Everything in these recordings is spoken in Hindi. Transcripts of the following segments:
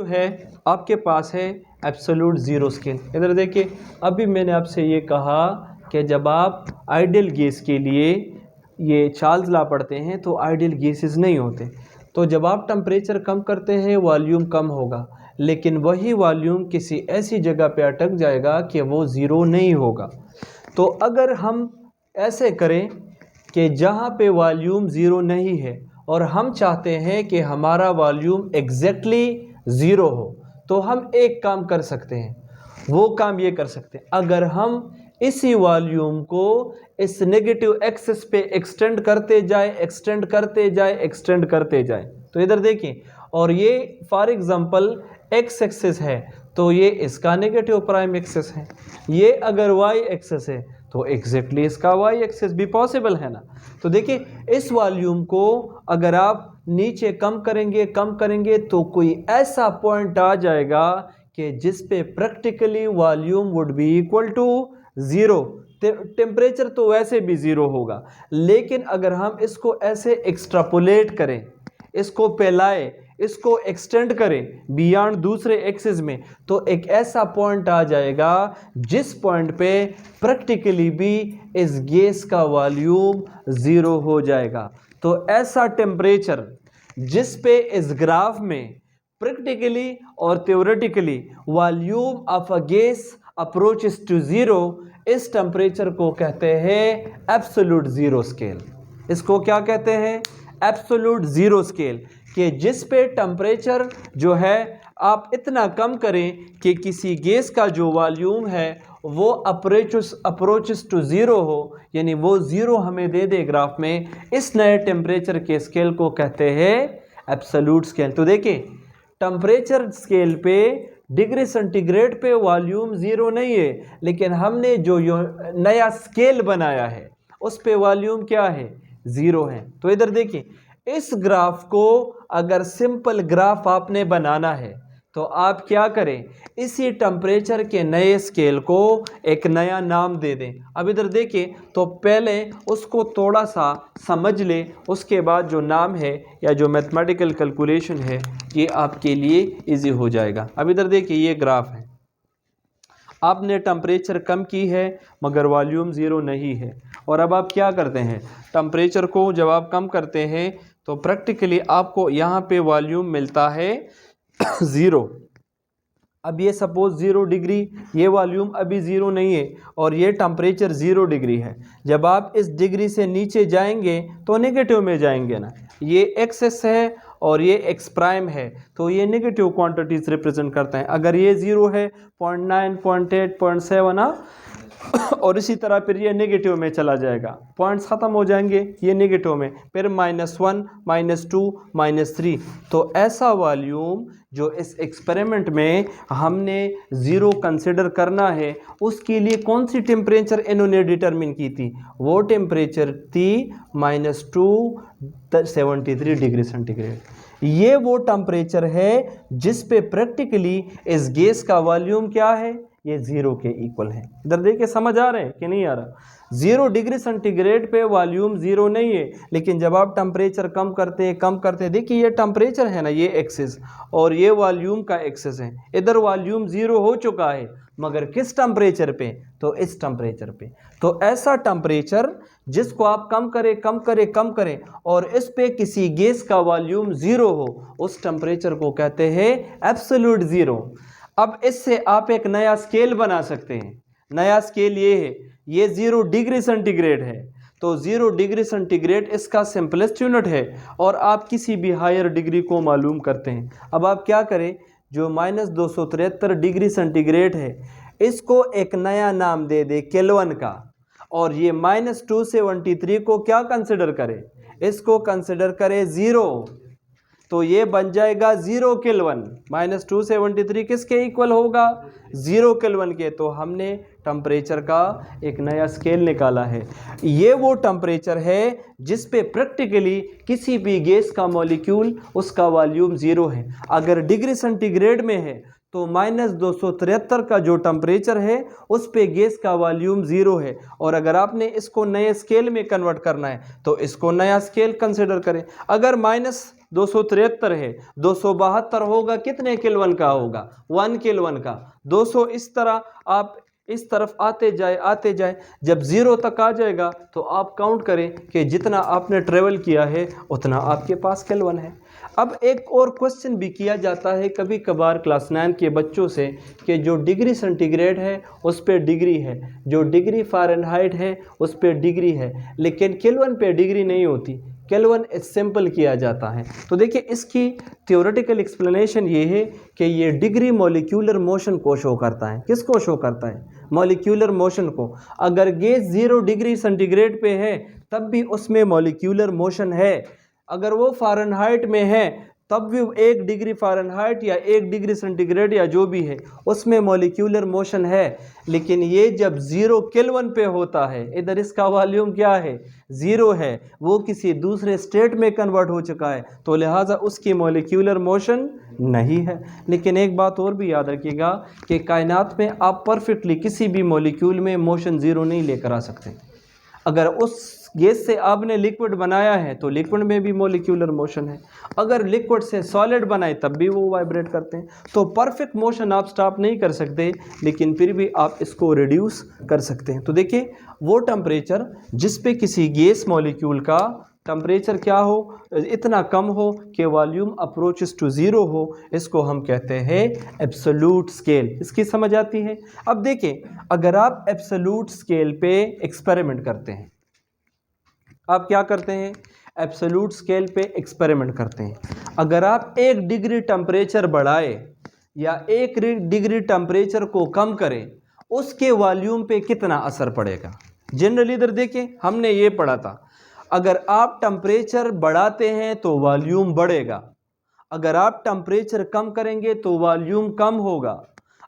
जो है आपके पास है एब्सोल्यूट ज़ीरो स्केल। इधर देखिए, अभी मैंने आपसे ये कहा कि जब आप आइडियल गैस के लिए ये चार्ल्स लॉ पढ़ते हैं तो आइडियल गैसेस नहीं होते। तो जब आप टेम्परेचर कम करते हैं वॉल्यूम कम होगा, लेकिन वही वॉल्यूम किसी ऐसी जगह पे अटक जाएगा कि वो ज़ीरो नहीं होगा। तो अगर हम ऐसे करें कि जहाँ पे वॉल्यूम ज़ीरो नहीं है और हम चाहते हैं कि हमारा वॉल्यूम एग्जैक्टली ज़ीरो हो, तो हम एक काम कर सकते हैं। वो काम ये कर सकते हैं, अगर हम इसी वॉल्यूम को इस नेगेटिव एक्सिस पे एक्सटेंड करते जाए, एक्सटेंड करते जाए, एक्सटेंड करते जाए, तो इधर देखिए, और ये फॉर एग्जांपल एक्स एक्सिस है तो ये इसका नेगेटिव प्राइम एक्सिस है, ये अगर वाई एक्सिस है तो एग्जैक्टली इसका वाई एक्सिस भी पॉसिबल है ना। तो देखिए, इस वॉल्यूम को अगर आप नीचे कम करेंगे तो कोई ऐसा पॉइंट आ जाएगा कि जिस पे practically volume would be equal to zero. Temperature तो वैसे भी ज़ीरो होगा, लेकिन अगर हम इसको ऐसे एक्सट्रापोलेट करें, इसको फैलाए, इसको एक्सटेंड करें बियॉन्ड दूसरे एक्सिस में, तो एक ऐसा पॉइंट आ जाएगा जिस पॉइंट पे प्रैक्टिकली भी इस गैस का वॉल्यूम ज़ीरो हो जाएगा। तो ऐसा टेम्परेचर जिस पे इस ग्राफ में प्रैक्टिकली और theoretically volume of a gas approaches to zero, इस टेम्परेचर को कहते हैं एब्सोल्यूट ज़ीरो स्केल। इसको क्या कहते हैं? Absolute zero scale. कि जिस पे टेम्परेचर जो है आप इतना कम करें कि किसी गैस का जो वॉल्यूम है वो अप्रोचेस टू ज़ीरो हो, यानी वो ज़ीरो हमें दे दे ग्राफ में, इस नए टेम्परेचर के स्केल को कहते हैं एब्सोल्यूट स्केल। तो देखिए, टेम्परेचर स्केल पे डिग्री सेंटीग्रेड पे वॉल्यूम ज़ीरो नहीं है, लेकिन हमने जो नया स्केल बनाया है उस पे वॉल्यूम क्या है? ज़ीरो है। तो इधर देखिए, इस ग्राफ को अगर सिंपल ग्राफ आपने बनाना है तो आप क्या करें, इसी टेम्परेचर के नए स्केल को एक नया नाम दे दें। अब इधर देखिए, तो पहले उसको थोड़ा सा समझ ले, उसके बाद जो नाम है या जो मैथमेटिकल कैलकुलेशन है ये आपके लिए इजी हो जाएगा। अब इधर देखिए, ये ग्राफ है, आपने टेम्परेचर कम की है मगर वॉल्यूम ज़ीरो नहीं है। और अब आप क्या करते हैं, टेम्परेचर को जब आप कम करते हैं तो प्रैक्टिकली आपको यहाँ पे वॉल्यूम मिलता है ज़ीरो। अब ये सपोज 0 डिग्री, ये वॉल्यूम अभी ज़ीरो नहीं है और ये टेम्परेचर 0 डिग्री है। जब आप इस डिग्री से नीचे जाएंगे तो नेगेटिव में जाएंगे ना, ये एक्सेस है और ये एक्स प्राइम है, तो ये नेगेटिव क्वांटिटीज रिप्रेजेंट करते हैं। अगर ये 0 है, 0.9, 0.8, 0.7 ना, और इसी तरह फिर ये नेगेटिव में चला जाएगा, पॉइंट्स ख़त्म हो जाएंगे ये नेगेटिव में, फिर -1, -2, -3। तो ऐसा वॉल्यूम जो इस एक्सपेरिमेंट में हमने ज़ीरो कंसिडर करना है, उसके लिए कौन सी टेम्परेचर इन्होंने डिटरमिन की थी? वो टेम्परेचर थी -273 डिग्री सेंटीग्रेड। ये वो टेम्परेचर है जिस पे प्रैक्टिकली इस गैस का वॉल्यूम क्या है? ये ज़ीरो के इक्वल है। इधर देखिए, समझ आ रहे हैं कि नहीं आ रहा? 0 डिग्री सेंटीग्रेड पे वॉल्यूम ज़ीरो नहीं है, लेकिन जब आप टेम्परेचर कम करते हैं, देखिए ये टेम्परेचर है ना, ये एक्सिस, और ये वॉल्यूम का एक्सिस है। इधर वॉल्यूम ज़ीरो हो चुका है मगर किस टेम्परेचर पे? तो इस टेम्परेचर पे। तो ऐसा टेम्परेचर जिसको आप कम करें और इस पे किसी गैस का वॉल्यूम ज़ीरो हो, उस टेम्परेचर को कहते हैं एब्सोल्यूट ज़ीरो। अब इससे आप एक नया स्केल बना सकते हैं। नया स्केल ये है, ये 0 डिग्री सेंटीग्रेड है, तो 0 डिग्री सेंटीग्रेड इसका सिंपलेस्ट यूनिट है और आप किसी भी हायर डिग्री को मालूम करते हैं। अब आप क्या करें, जो -273 डिग्री सेंटीग्रेड है इसको एक नया नाम दे दे केल्विन का, और ये -273 को क्या कंसिडर करें? इसको कंसिडर करें ज़ीरो, तो ये बन जाएगा 0 केल्विन। -273 किसके इक्वल होगा? 0 केल्विन के। तो हमने टेम्परेचर का एक नया स्केल निकाला है। ये वो टेम्परेचर है जिस पे प्रैक्टिकली किसी भी गैस का मॉलिक्यूल, उसका वॉल्यूम ज़ीरो है। अगर डिग्री सेंटीग्रेड में है तो -273 का जो टेम्परेचर है उस पे गैस का वॉल्यूम ज़ीरो है, और अगर आपने इसको नए स्केल में कन्वर्ट करना है तो इसको नया स्केल कंसिडर करें। अगर 273 है, 272 होगा कितने केल्विन का होगा, 1 केल्विन का। 200 इस तरह आप इस तरफ आते जाए, जब 0 तक आ जाएगा तो आप काउंट करें कि जितना आपने ट्रेवल किया है उतना आपके पास केल्विन है। अब एक और क्वेश्चन भी किया जाता है कभी कभार क्लास 9 के बच्चों से कि जो डिग्री सेंटीग्रेड है उस पर डिग्री है, जो डिग्री फ़ारेनहाइट है उस पर डिग्री है, लेकिन केल्विन पे डिग्री नहीं होती, केल्विन सिंपल किया जाता है। तो देखिए इसकी थ्योरेटिकल एक्सप्लेनेशन ये है कि ये डिग्री मॉलिक्यूलर मोशन को शो करता है। किसको शो करता है? मॉलिक्यूलर मोशन को। अगर गैस 0 डिग्री सेंटीग्रेड पे है तब भी उसमें मॉलिक्यूलर मोशन है, अगर वो फ़ारेनहाइट में है तब भी 1 डिग्री फ़ारेनहाइट या 1 डिग्री सेंटीग्रेड या जो भी है उसमें मॉलिक्यूलर मोशन है। लेकिन ये जब 0 केल्विन पे होता है, इधर इसका वॉल्यूम क्या है, 0 है, वो किसी दूसरे स्टेट में कन्वर्ट हो चुका है, तो लिहाजा उसकी मॉलिक्यूलर मोशन नहीं है। लेकिन एक बात और भी याद रखिएगा कि कायनात में आप परफेक्टली किसी भी मॉलिक्यूल में मोशन 0 नहीं लेकर आ सकते। अगर उस गैस से आपने लिक्विड बनाया है तो लिक्विड में भी मॉलिक्यूलर मोशन है, अगर लिक्विड से सॉलिड बनाए तब भी वो वाइब्रेट करते हैं। तो परफेक्ट मोशन आप स्टॉप नहीं कर सकते, लेकिन फिर भी आप इसको रिड्यूस कर सकते हैं। तो देखिए वो टेम्परेचर जिस पे किसी गैस मॉलिक्यूल का टेम्परेचर क्या हो, इतना कम हो कि वॉल्यूम अप्रोचेस टू 0 हो, इसको हम कहते हैं एब्सोल्यूट स्केल। इसकी समझ आती है? अब देखिए अगर आप एब्सोल्यूट स्केल पे एक्सपेरिमेंट करते हैं, आप क्या करते हैं, एब्सोल्यूट स्केल पे एक्सपेरिमेंट करते हैं। अगर आप 1 डिग्री टेम्परेचर बढ़ाए या 1 डिग्री टेम्परेचर को कम करें, उसके वॉल्यूम पे कितना असर पड़ेगा। जनरली इधर देखिए हमने ये पढ़ा था, अगर आप टेम्परेचर बढ़ाते हैं तो वॉल्यूम बढ़ेगा, अगर आप टेम्परेचर कम करेंगे तो वॉल्यूम कम होगा।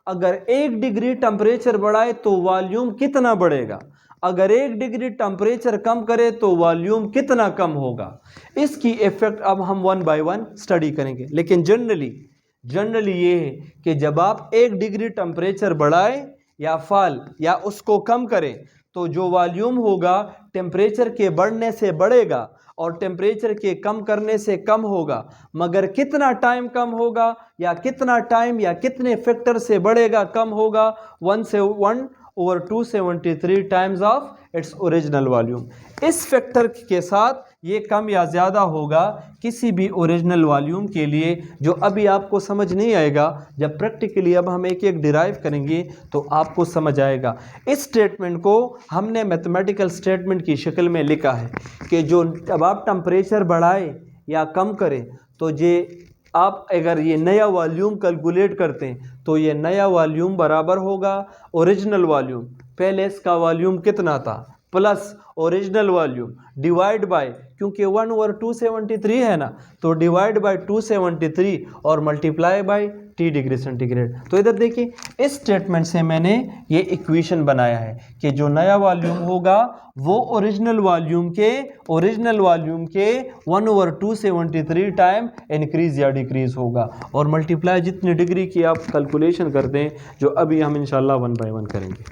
अगर 1 डिग्री टेम्परेचर बढ़ाए तो वॉल्यूम कितना बढ़ेगा, अगर 1 डिग्री टेम्परेचर कम करे तो वॉल्यूम कितना कम होगा। इसकी इफेक्ट अब हम 1 बाय 1 स्टडी करेंगे। लेकिन जनरली ये है कि जब आप 1 डिग्री टेम्परेचर बढ़ाए या फाल या उसको कम करें तो जो वॉल्यूम होगा टेम्परेचर के बढ़ने से बढ़ेगा और टेम्परेचर के कम करने से कम होगा, मगर कितना टाइम कम होगा या कितना टाइम या कितने फैक्टर से बढ़ेगा कम होगा, 1/273 times of its original volume. इस फैक्टर के साथ ये कम या ज़्यादा होगा किसी भी ओरिजिनल वॉल्यूम के लिए, जो अभी आपको समझ नहीं आएगा। जब प्रैक्टिकली अब हम एक एक डिराइव करेंगे तो आपको समझ आएगा। इस स्टेटमेंट को हमने मैथमेटिकल स्टेटमेंट की शक्ल में लिखा है कि जो जब आप टेम्परेचर बढ़ाए या कम करें तो ये आप अगर ये नया वॉल्यूम कैलकुलेट करते हैं तो ये नया वॉल्यूम बराबर होगा ओरिजिनल वॉल्यूम, पहले इसका वॉल्यूम कितना था, plus original volume divide by, क्योंकि 1/273 है ना, तो डिवाइड बाय 273 और multiply by T degree centigrade. तो इधर देखिए इस स्टेटमेंट से मैंने ये इक्वेशन बनाया है कि जो नया वॉल्यूम होगा वो ओरिजिनल वॉल्यूम के 1/273 टाइम इंक्रीज या डिक्रीज होगा, और मल्टीप्लाई जितनी डिग्री की आप कैलकुलेशन करते हैं, जो अभी हम इंशाल्लाह 1 बाय 1 करेंगे।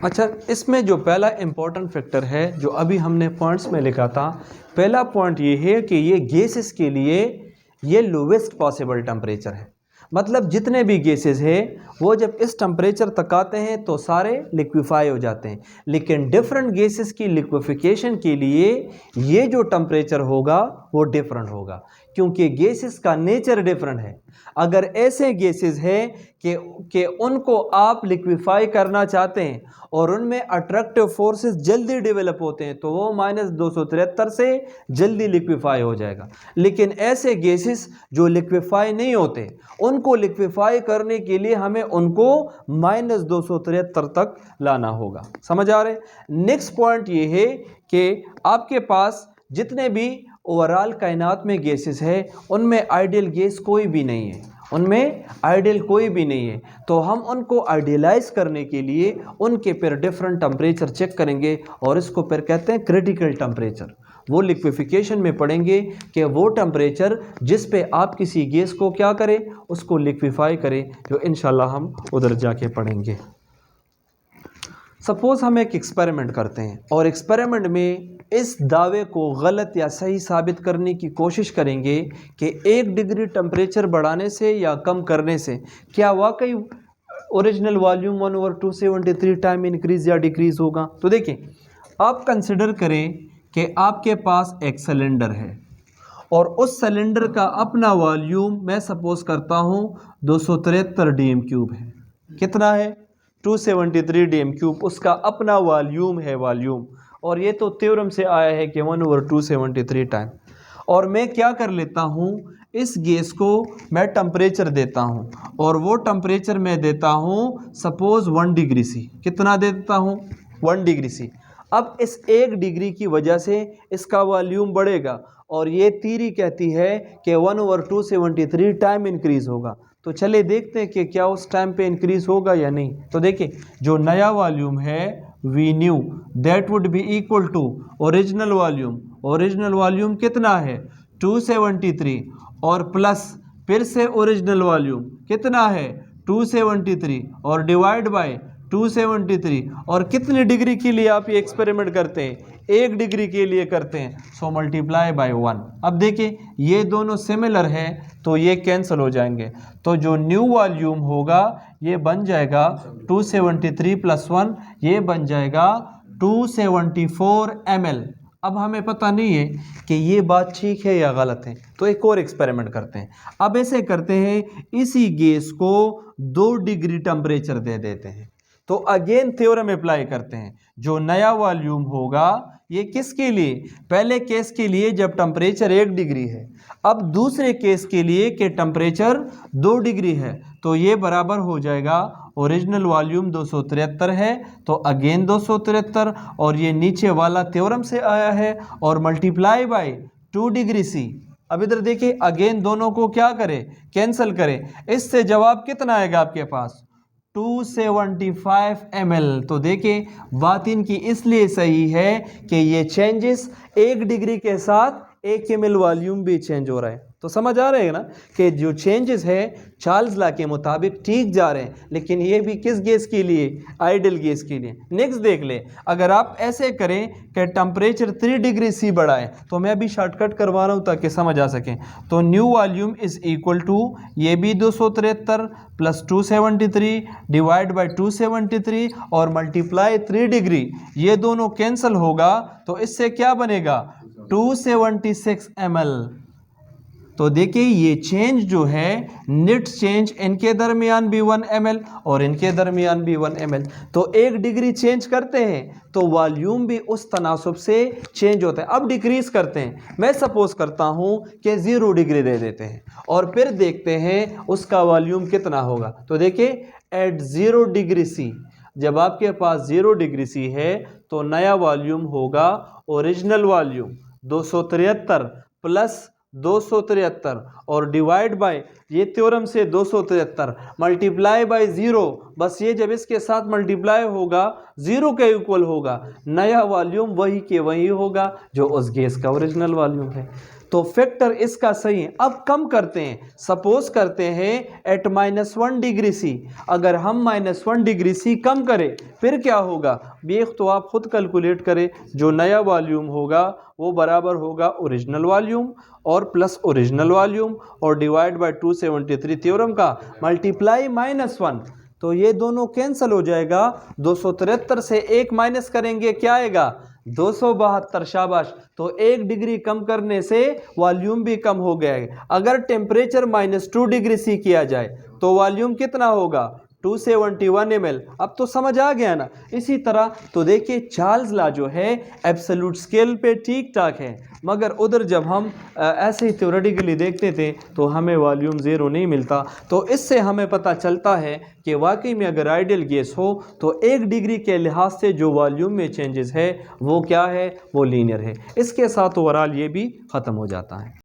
अच्छा, इसमें जो पहला इम्पॉर्टेंट फैक्टर है जो अभी हमने पॉइंट्स में लिखा था, पहला पॉइंट ये है कि ये गैसेस के लिए ये लोवेस्ट पॉसिबल टेम्परेचर है। मतलब जितने भी गैसेस हैं वो जब इस टेम्परेचर तक आते हैं तो सारे लिक्विफाई हो जाते हैं, लेकिन डिफरेंट गैसेस की लिक्विफिकेशन के लिए ये जो टेम्परेचर होगा वो डिफरेंट होगा, क्योंकि गैसेस का नेचर डिफरेंट है। अगर ऐसे गैसेस हैं कि उनको आप लिक्विफाई करना चाहते हैं और उनमें अट्रैक्टिव फोर्सेस जल्दी डेवलप होते हैं तो वो -273 से जल्दी लिक्विफाई हो जाएगा। लेकिन ऐसे गैसेस जो लिक्विफाई नहीं होते, उनको लिक्विफाई करने के लिए हमें उनको -273 तक लाना होगा। समझ आ रहे? नेक्स्ट पॉइंट ये है कि आपके पास जितने भी ओवरऑल कायनात में गैसेस है उनमें आइडियल गैस कोई भी नहीं है, उनमें आइडियल कोई भी नहीं है। तो हम उनको आइडियलाइज करने के लिए उनके फिर डिफरेंट टेम्परेचर चेक करेंगे और इसको फिर कहते हैं क्रिटिकल टेम्परेचर। वो लिक्विफिकेशन में पढ़ेंगे कि वो टेम्परेचर जिस पे आप किसी गैस को क्या करें, उसको लिक्विफाई करें, जो इंशाल्लाह हम उधर जाके पढ़ेंगे। सपोज़ हम एक एक्सपेरिमेंट करते हैं और एक्सपेरिमेंट में इस दावे को गलत या सही साबित करने की कोशिश करेंगे कि 1 डिग्री टेम्परेचर बढ़ाने से या कम करने से क्या वाकई ओरिजिनल वॉल्यूम 1/273 टाइम इंक्रीज या डिक्रीज होगा। तो देखिए, आप कंसिडर करें कि आपके पास एक सिलेंडर है और उस सिलेंडर का अपना वॉल्यूम मैं सपोज करता हूँ 273 DM³ है। कितना है? 273 DM³। उसका अपना वॉल्यूम है, वॉल्यूम। और ये तो थ्योरम से आया है कि 1/273 टाइम। और मैं क्या कर लेता हूँ, इस गैस को मैं टेम्परेचर देता हूँ और वो टेम्परेचर मैं देता हूँ सपोज 1 डिग्री सी। कितना दे देता हूँ? 1 डिग्री सी। अब इस 1 डिग्री की वजह से इसका वॉल्यूम बढ़ेगा और ये थ्योरी कहती है कि 1/273 टाइम इंक्रीज होगा। तो चले देखते हैं कि क्या उस टाइम पे इंक्रीज होगा या नहीं। तो देखिए, जो नया वॉल्यूम है we knew that would be equal to original volume. Original volume कितना है? 273 और प्लस फिर से ओरिजिनल वॉल्यूम कितना है? 273 और डिवाइड बाय 273। और कितनी डिग्री के लिए आप ये एक्सपेरिमेंट करते हैं? 1 डिग्री के लिए करते हैं, सो मल्टीप्लाई बाय 1। अब देखिए, ये दोनों सिमिलर हैं तो ये कैंसिल हो जाएंगे। तो जो न्यू वॉल्यूम होगा ये बन जाएगा 273 + 1, ये बन जाएगा 274 ml। अब हमें पता नहीं है कि ये बात ठीक है या गलत है, तो एक और एक्सपेरिमेंट करते हैं। अब ऐसे करते हैं, इसी गैस को 2 डिग्री टेम्परेचर दे देते हैं। तो अगेन थ्योरम अप्लाई करते हैं। जो नया वॉल्यूम होगा ये किसके लिए? पहले केस के लिए जब टेम्परेचर 1 डिग्री है। अब दूसरे केस के लिए कि टेम्परेचर 2 डिग्री है, तो ये बराबर हो जाएगा ओरिजिनल वॉल्यूम 273 है तो अगेन 273 और ये नीचे वाला थ्योरम से आया है और मल्टीप्लाई बाय 2 डिग्री सी। अब इधर देखिए, अगेन दोनों को क्या करें? कैंसिल करें। इससे जवाब कितना आएगा आपके पास? 275 ml। तो देखिए, बात इनकी इसलिए सही है कि ये चेंजेस 1 डिग्री के साथ 1 ml वॉल्यूम भी चेंज हो रहा है। तो समझ आ रहे हैं ना कि जो चेंजेस है चार्ल्स लॉ के मुताबिक ठीक जा रहे हैं, लेकिन ये भी किस गैस के लिए? आइडियल गैस के लिए। नेक्स्ट देख ले, अगर आप ऐसे करें कि टेम्परेचर 3 डिग्री सी बढ़ाएं, तो मैं अभी शॉर्टकट करवा रहा हूँ ताकि समझ आ सके। तो new volume is equal to ये भी 273 + 273 डिवाइड बाय 273 और मल्टीप्लाई 3 डिग्री। ये दोनों कैंसिल होगा तो इससे क्या बनेगा? 276 ml। तो देखिए, ये चेंज जो है नेट चेंज इनके दरमियान भी 1 ml और इनके दरमियान भी 1 ml। तो 1 डिग्री चेंज करते हैं तो वॉल्यूम भी उस तनासुब से चेंज होता है। अब डिक्रीज करते हैं, मैं सपोज करता हूं कि 0 डिग्री दे देते हैं और फिर देखते हैं उसका वॉल्यूम कितना होगा। तो देखिए, एट 0 डिग्री सी, जब आपके पास 0 डिग्री सी है तो नया वॉल्यूम होगा ओरिजिनल वॉल्यूम 273 प्लस 273 और डिवाइड बाय ये थ्योरम से 273 मल्टीप्लाई बाय 0। बस ये जब इसके साथ मल्टीप्लाई होगा 0 के इक्वल होगा, नया वॉल्यूम वही के वही होगा जो उस गैस का ओरिजिनल वॉल्यूम है। तो फैक्टर इसका सही है। अब कम करते हैं, सपोज करते हैं एट -1 डिग्री सी। अगर हम -1 डिग्री सी कम करें फिर क्या होगा? बेख तो आप खुद कैलकुलेट करें। जो नया वॉल्यूम होगा वो बराबर होगा ओरिजिनल वॉल्यूम और प्लस ओरिजिनल वॉल्यूम और डिवाइड बाय 273 थ्योरम का मल्टीप्लाई -1। तो ये दोनों कैंसिल हो जाएगा। 273 से 1 माइनस करेंगे, क्या आएगा? 272। शाबाश। तो 1 डिग्री कम करने से वॉल्यूम भी कम हो गया है। अगर टेम्परेचर -2 डिग्री सी किया जाए तो वॉल्यूम कितना होगा? 271 ml। अब तो समझ आ गया ना। इसी तरह तो देखिए, चार्ल्स लॉ जो है एब्सोल्यूट स्केल पे ठीक ठाक है, मगर उधर जब हम ऐसे ही थ्योरेटिकली देखते थे तो हमें वॉल्यूम 0 नहीं मिलता। तो इससे हमें पता चलता है कि वाकई में अगर आइडियल गैस हो तो 1 डिग्री के लिहाज से जो वॉल्यूम में चेंजेस है वो क्या है? वो लीनियर है। इसके साथ ओवरऑल ये भी ख़त्म हो जाता है।